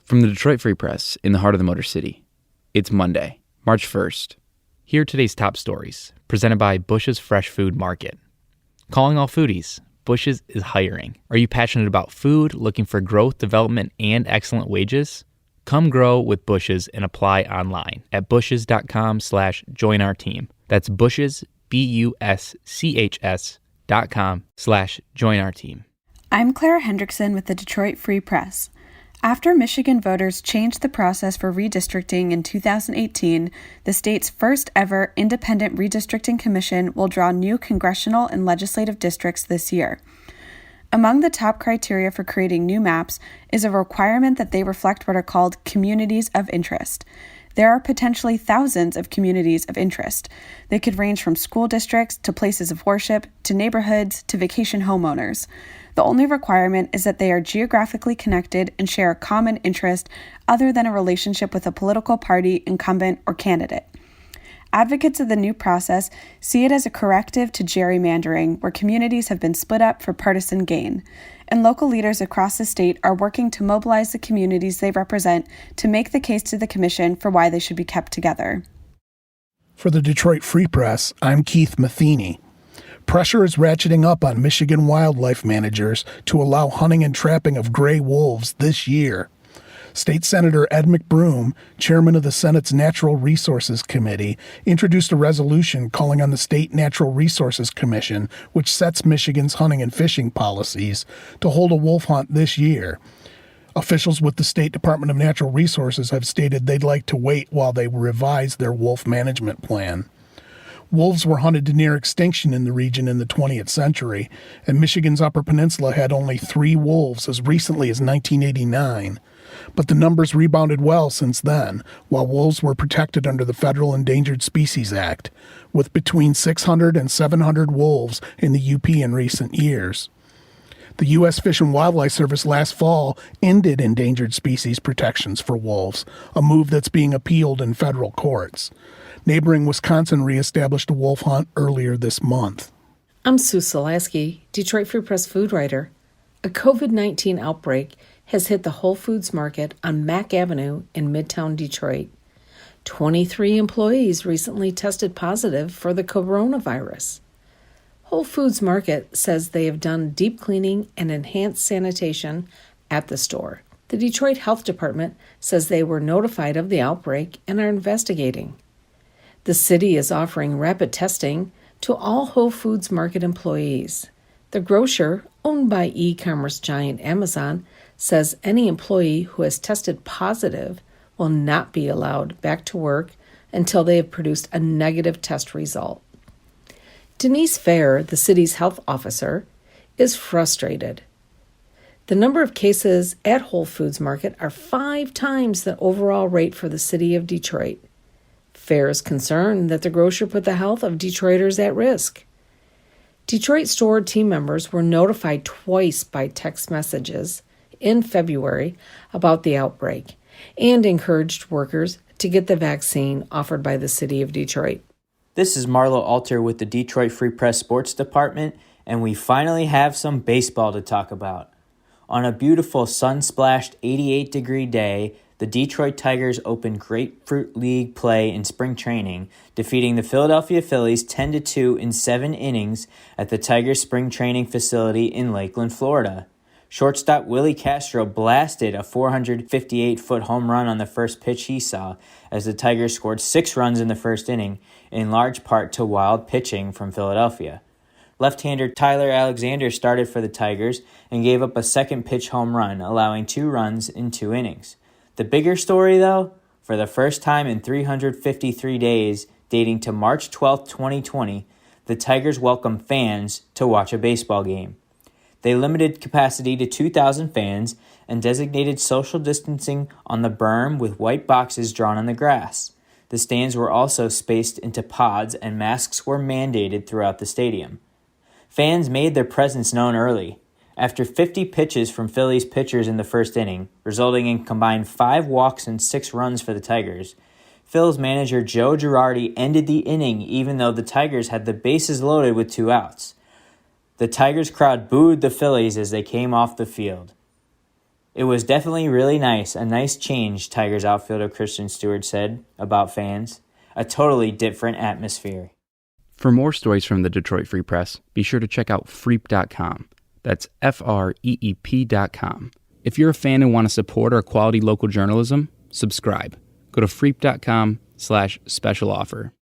From the Detroit Free Press in the heart of the Motor City, it's Monday, March 1st. Here are today's top stories, presented by Bush's Fresh Food Market. Calling all foodies, Bush's is hiring. Are you passionate about food, looking for growth, development, and excellent wages? Come grow with Bush's and apply online at bushes.com/join our team. That's Bush's, BUSCHS.com/join our team. I'm Clara Hendrickson with the Detroit Free Press. After Michigan voters changed the process for redistricting in 2018, the state's first ever independent redistricting commission will draw new congressional and legislative districts this year. Among the top criteria for creating new maps is a requirement that they reflect what are called communities of interest. There are potentially thousands of communities of interest. They could range from school districts to places of worship to neighborhoods to vacation homeowners. The only requirement is that they are geographically connected and share a common interest other than a relationship with a political party, incumbent, or candidate. Advocates of the new process see it as a corrective to gerrymandering, where communities have been split up for partisan gain, and local leaders across the state are working to mobilize the communities they represent to make the case to the commission for why they should be kept together. For the Detroit Free Press, I'm Keith Matheny. Pressure is ratcheting up on Michigan wildlife managers to allow hunting and trapping of gray wolves this year. State Senator Ed McBroom, chairman of the Senate's Natural Resources Committee, introduced a resolution calling on the State Natural Resources Commission, which sets Michigan's hunting and fishing policies, to hold a wolf hunt this year. Officials with the State Department of Natural Resources have stated they'd like to wait while they revise their wolf management plan. Wolves were hunted to near extinction in the region in the 20th century, and Michigan's Upper Peninsula had only 3 wolves as recently as 1989. But the numbers rebounded well since then, while wolves were protected under the Federal Endangered Species Act, with between 600 and 700 wolves in the UP in recent years. The U.S. Fish and Wildlife Service last fall ended endangered species protections for wolves, a move that's being appealed in federal courts. Neighboring Wisconsin reestablished a wolf hunt earlier this month. I'm Sue Solaski, Detroit Free Press food writer. A COVID-19 outbreak has hit the Whole Foods Market on Mack Avenue in Midtown Detroit. 23 employees recently tested positive for the coronavirus. Whole Foods Market says they have done deep cleaning and enhanced sanitation at the store. The Detroit Health Department says they were notified of the outbreak and are investigating. The city is offering rapid testing to all Whole Foods Market employees. The grocer, owned by e-commerce giant Amazon, says any employee who has tested positive will not be allowed back to work until they have produced a negative test result. Denise Fair, the city's health officer, is frustrated. The number of cases at Whole Foods Market are 5 times the overall rate for the city of Detroit. Fair is concerned that the grocer put the health of Detroiters at risk. Detroit store team members were notified twice by text messages in February about the outbreak and encouraged workers to get the vaccine offered by the city of Detroit. This is Marlo Alter with the Detroit Free Press Sports Department, and we finally have some baseball to talk about. On a beautiful sun-splashed 88-degree day, the Detroit Tigers opened Grapefruit League play in spring training, defeating the Philadelphia Phillies 10-2 in 7 innings at the Tigers spring training facility in Lakeland, Florida. Shortstop Willi Castro blasted a 458-foot home run on the first pitch he saw, as the Tigers scored 6 runs in the first inning, in large part to wild pitching from Philadelphia. Left-hander Tyler Alexander started for the Tigers and gave up a second pitch home run, allowing 2 runs in 2 innings. The bigger story, though, for the first time in 353 days, dating to March 12, 2020, the Tigers welcomed fans to watch a baseball game. They limited capacity to 2,000 fans and designated social distancing on the berm with white boxes drawn on the grass. The stands were also spaced into pods and masks were mandated throughout the stadium. Fans made their presence known early. After 50 pitches from Phillies pitchers in the first inning, resulting in combined 5 walks and 6 runs for the Tigers, Phil's manager Joe Girardi ended the inning even though the Tigers had the bases loaded with 2 outs. The Tigers crowd booed the Phillies as they came off the field. It was definitely really nice. A nice change, Tigers outfielder Christian Stewart said about fans. A totally different atmosphere. For more stories from the Detroit Free Press, be sure to check out freep.com. That's FREEP.com. If you're a fan and want to support our quality local journalism, subscribe. Go to freep.com/special offer.